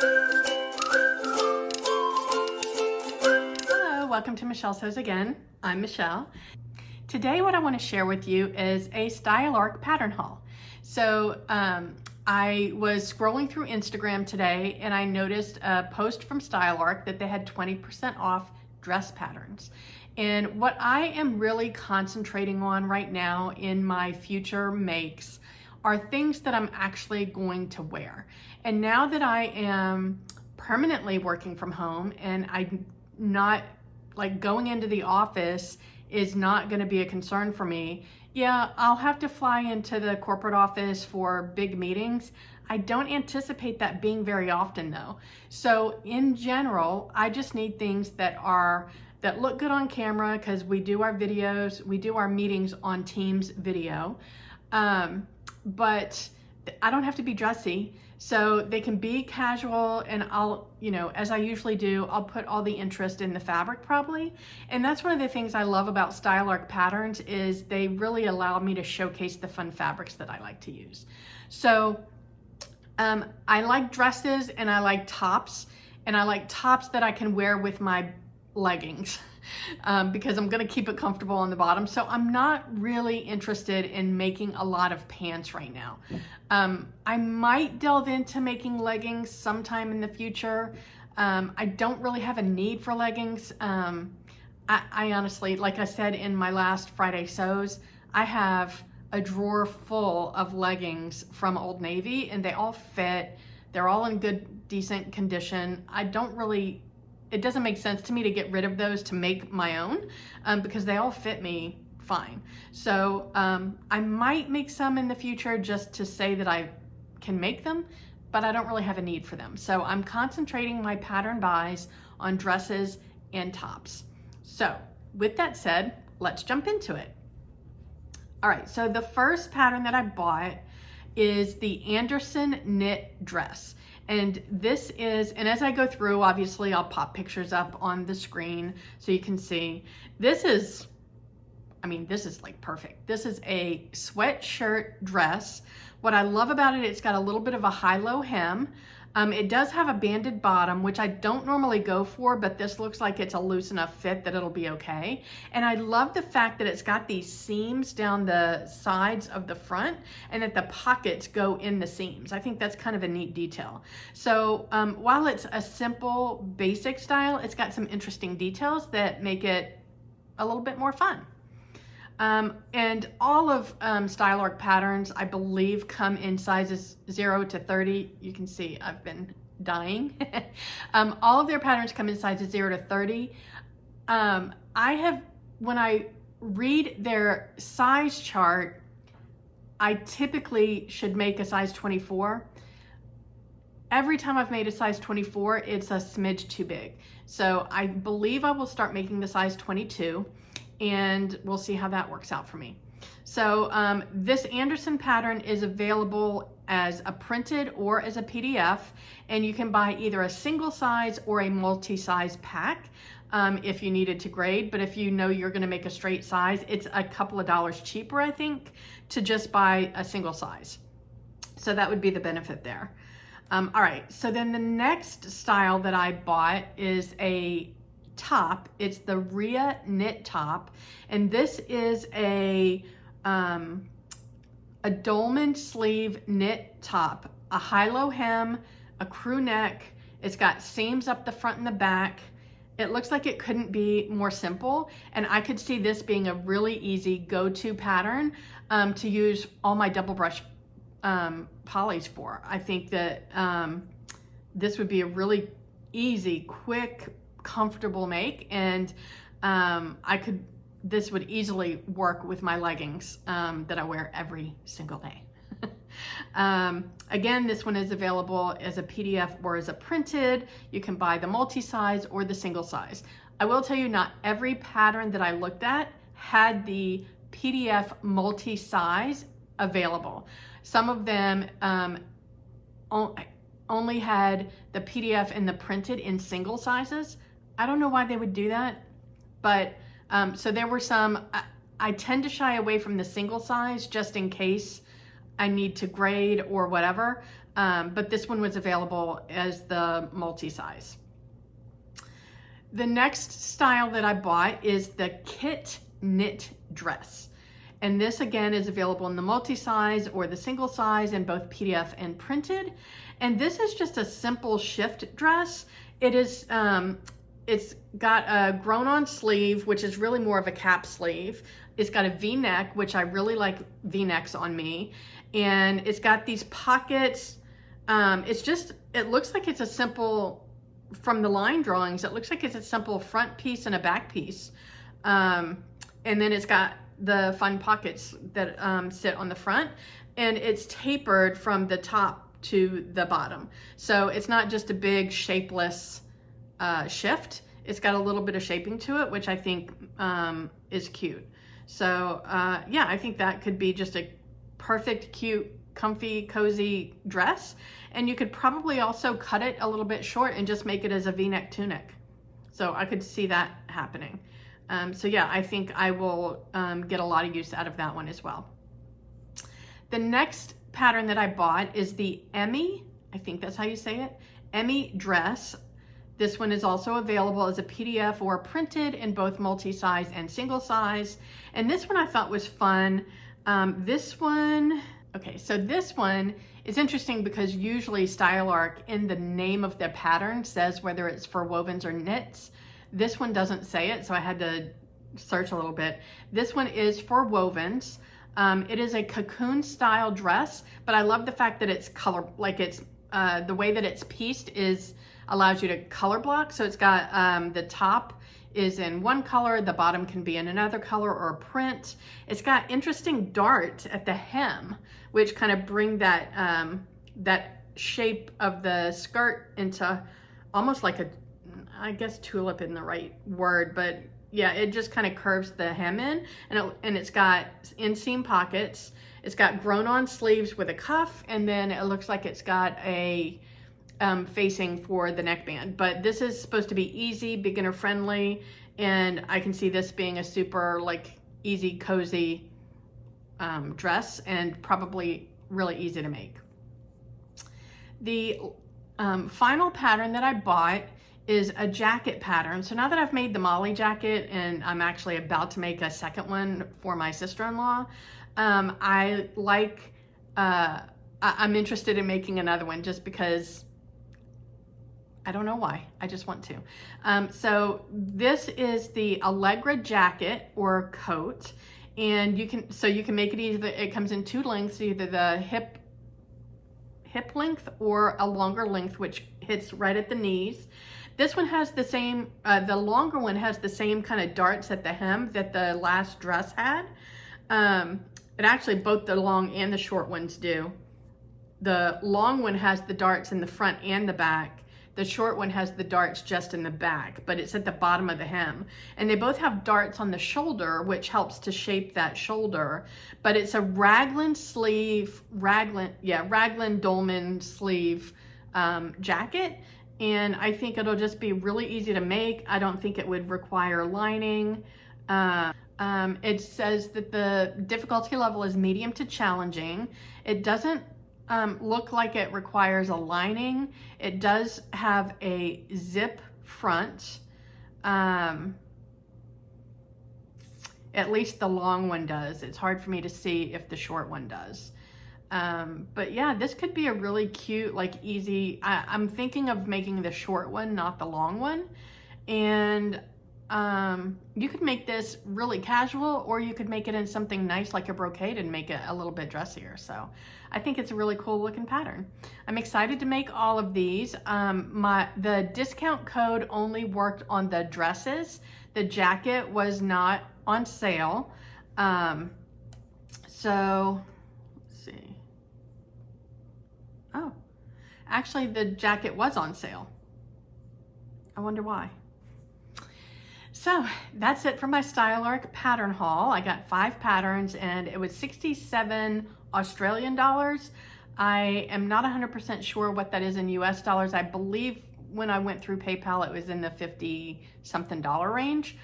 Hello, welcome to Michelle Sews Again. I'm Michelle. Today what I want to share with you is a Style Arc pattern haul. So I was scrolling through Instagram today and I noticed a post from Style Arc that they had 20% off dress patterns. And what I am really concentrating on right now in my future makes are things that I'm actually going to wear. And now that I am permanently working from home and I'm not like going into the office is not going to be a concern for me. Yeah, I'll have to fly into the corporate office for big meetings. I don't anticipate that being very often though. So in general, I just need things that look good on camera because we do our videos, we do our meetings on Teams video. But I don't have to be dressy, so they can be casual, and I'll, as I usually do, I'll put all the interest in the fabric probably. And that's one of the things I love about Style Arc patterns is they really allow me to showcase the fun fabrics that I like to use. So I like dresses and I like tops, and I like tops that I can wear with my leggings. Because I'm going to keep it comfortable on the bottom. So I'm not really interested in making a lot of pants right now. I might delve into making leggings sometime in the future. I don't really have a need for leggings. I honestly, like I said in my last Friday Sews, I have a drawer full of leggings from Old Navy and they all fit. They're all in good, decent condition. It doesn't make sense to me to get rid of those to make my own because they all fit me fine. So I might make some in the future just to say that I can make them, but I don't really have a need for them. So I'm concentrating my pattern buys on dresses and tops. So with that said, let's jump into it. All right, so the first pattern that I bought is the Anderson Knit Dress. And this is, and as I go through, obviously I'll pop pictures up on the screen so you can see. This is like perfect. This is a sweatshirt dress. What I love about it, it's got a little bit of a high-low hem. It does have a banded bottom, which I don't normally go for, but this looks like it's a loose enough fit that it'll be okay. And I love the fact that it's got these seams down the sides of the front and that the pockets go in the seams. I think that's kind of a neat detail. So while it's a simple, basic style, it's got some interesting details that make it a little bit more fun. And all of Style Arc patterns, I believe, come in sizes 0 to 30. You can see I've been dying. All of their patterns come in sizes 0 to 30. When I read their size chart, I typically should make a size 24. Every time I've made a size 24, it's a smidge too big. So I believe I will start making the size 22. And we'll see how that works out for me. So this Anderson pattern is available as a printed or as a PDF, and you can buy either a single size or a multi-size pack if you needed to grade. But if you know you're going to make a straight size, it's a couple of dollars cheaper, I think, to just buy a single size. So that would be the benefit there. All right, so then the next style that I bought is a top. It's the Rhea Knit top, and this is a dolman sleeve knit top, a high-low hem, a crew neck. It's got seams up the front and the back. It looks like it couldn't be more simple, and I could see this being a really easy go-to pattern to use all my double brush polys for. I think that this would be a really easy, quick, comfortable make, and this would easily work with my leggings that I wear every single day. Again, this one is available as a PDF or as a printed. You can buy the multi-size or the single size. I will tell you, not every pattern that I looked at had the PDF multi-size available. Some of them only had the PDF and the printed in single sizes. I don't know why they would do that, but so there were some. I tend to shy away from the single size just in case I need to grade or whatever. but this one was available as the multi-size. The next style that I bought is the Kit Knit Dress. And this again is available in the multi-size or the single size in both PDF and printed. And this is just a simple shift dress. It is, it's got a grown-on sleeve, which is really more of a cap sleeve. It's got a V-neck, which I really like V-necks on me. And it's got these pockets. It looks like it's a simple, from the line drawings, it looks like it's a simple front piece and a back piece. And then it's got the fun pockets that sit on the front, and it's tapered from the top to the bottom. So it's not just a big shapeless shift. It's got a little bit of shaping to it, which I think is cute. So yeah, I think that could be just a perfect, cute, comfy, cozy dress. And you could probably also cut it a little bit short and just make it as a V-neck tunic. So I could see that happening. So yeah, I think I will get a lot of use out of that one as well. The next pattern that I bought is the Emmy, I think that's how you say it, Emmy Dress. This one is also available as a PDF or printed in both multi-size and single size. And this one I thought was fun. This one is interesting because usually Style Arc in the name of the pattern says whether it's for wovens or knits. This one doesn't say it, so I had to search a little bit. This one is for wovens. It is a cocoon style dress, but I love the fact that it's color, like it's, the way that it's pieced allows you to color block. So it's got, the top is in one color, the bottom can be in another color or a print. It's got interesting darts at the hem, which kind of bring that, that shape of the skirt into almost like a, I guess tulip isn't the right word, but yeah, it just kind of curves the hem in, and it's got inseam pockets. It's got grown-on sleeves with a cuff, and then it looks like it's got a facing for the neckband. But this is supposed to be easy, beginner friendly, and I can see this being a super like easy, cozy dress, and probably really easy to make. The final pattern that I bought is a jacket pattern. So now that I've made the Molly jacket and I'm actually about to make a second one for my sister-in-law, I'm interested in making another one just because I don't know why, I just want to. So this is the Allegra jacket or coat, and you can make it either, it comes in two lengths, either the hip length or a longer length, which hits right at the knees. This one has the same, the longer one has the same kind of darts at the hem that the last dress had. It actually, both the long and the short ones do. The long one has the darts in the front and the back. The short one has the darts just in the back, but it's at the bottom of the hem. And they both have darts on the shoulder, which helps to shape that shoulder. But it's a raglan dolman sleeve jacket. And I think it'll just be really easy to make. I don't think it would require lining. It says that the difficulty level is medium to challenging. It doesn't look like it requires a lining. It does have a zip front. At least the long one does. It's hard for me to see if the short one does. But yeah, this could be a really cute, like easy, I'm thinking of making the short one, not the long one. And you could make this really casual, or you could make it in something nice like a brocade and make it a little bit dressier. So I think it's a really cool looking pattern. I'm excited to make all of these. The discount code only worked on the dresses. The jacket was not on sale. So let's see. Oh, actually the jacket was on sale. I wonder why. So that's it for my Style Arc pattern haul. I got 5 patterns and it was 67 Australian dollars. I am not 100% sure what that is in US dollars. I believe when I went through PayPal, it was in the 50 something dollar range.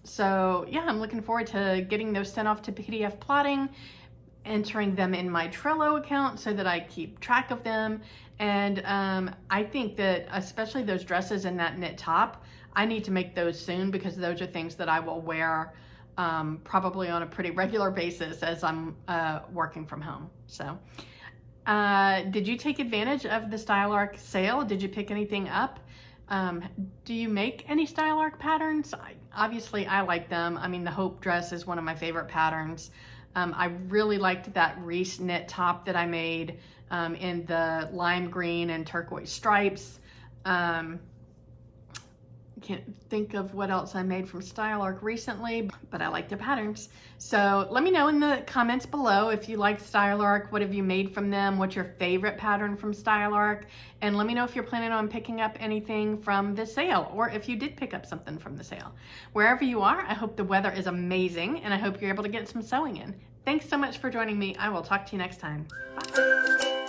So yeah, I'm looking forward to getting those sent off to PDF plotting. entering them in my Trello account so that I keep track of them. And I think that especially those dresses and that knit top, I need to make those soon, because those are things that I will wear probably on a pretty regular basis as I'm working from home. So did you take advantage of the Style Arc sale? Did you pick anything up? Do you make any Style Arc patterns? Obviously I like them. I mean, the Hope dress is one of my favorite patterns. I really liked that Reese knit top that I made in the lime green and turquoise stripes. Can't think of what else I made from Style Arc recently, but I like the patterns. So let me know in the comments below if you like Style Arc. What have you made from them? What's your favorite pattern from Style Arc? And let me know if you're planning on picking up anything from the sale, or if you did pick up something from the sale. Wherever you are, I hope the weather is amazing, and I hope you're able to get some sewing in. Thanks so much for joining me. I will talk to you next time. Bye.